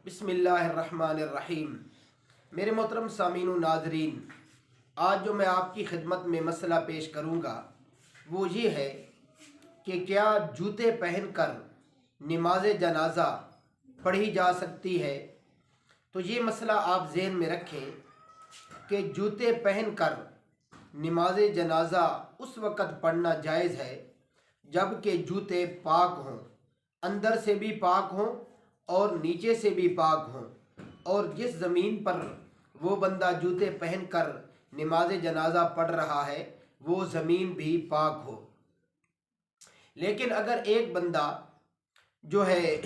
बिस्मिल्लाहिर्रहमानिर्रहीम। मेरे मोहतरम सामीन व नाज़रीन, आज जो मैं आपकी खिदमत में मसला पेश करूँगा वो ये है कि क्या जूते पहनकर नमाज जनाजा पढ़ी जा सकती है। तो ये मसला आप ज़हन में रखें कि जूते पहनकर नमाज जनाजा उस वक़्त पढ़ना जायज़ है जब कि जूते पाक हों, अंदर से भी पाक हों और नीचे से भी पाक हों, और जिस ज़मीन पर वो बंदा जूते पहनकर नमाज जनाजा पढ़ रहा है वो ज़मीन भी पाक हो। लेकिन अगर एक बंदा जो है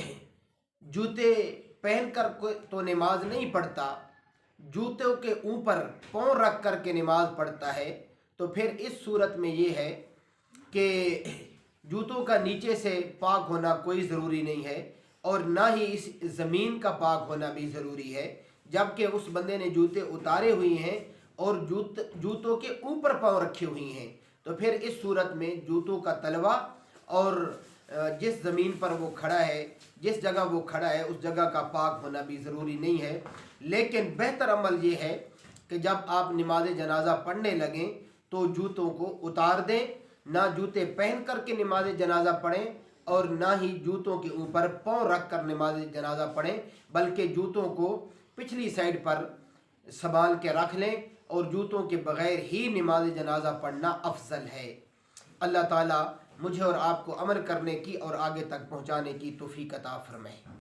जूते पहनकर तो नमाज नहीं पढ़ता, जूतों के ऊपर पाँव रख कर के नमाज पढ़ता है, तो फिर इस सूरत में ये है कि जूतों का नीचे से पाक होना कोई ज़रूरी नहीं है और ना ही इस ज़मीन का पाक होना भी ज़रूरी है, जबकि उस बंदे ने जूते उतारे हुए हैं और जूतों के ऊपर पाँव रखे हुए हैं। तो फिर इस सूरत में जूतों का तलवा और जिस ज़मीन पर वो खड़ा है, जिस जगह वो खड़ा है, उस जगह का पाक होना भी ज़रूरी नहीं है। लेकिन बेहतर अमल ये है कि जब आप नमाज जनाजा पढ़ने लगें तो जूतों को उतार दें, ना जूते पहन कर के नमाज जनाजा पढ़ें और ना ही जूतों के ऊपर पाँव रख कर नमाज जनाजा पढ़ें, बल्कि जूतों को पिछली साइड पर संभाल के रख लें और जूतों के बग़ैर ही नमाज जनाजा पढ़ना अफजल है। अल्लाह ताला मुझे और आपको अमल करने की और आगे तक पहुँचाने की तौफीक अता फरमाए।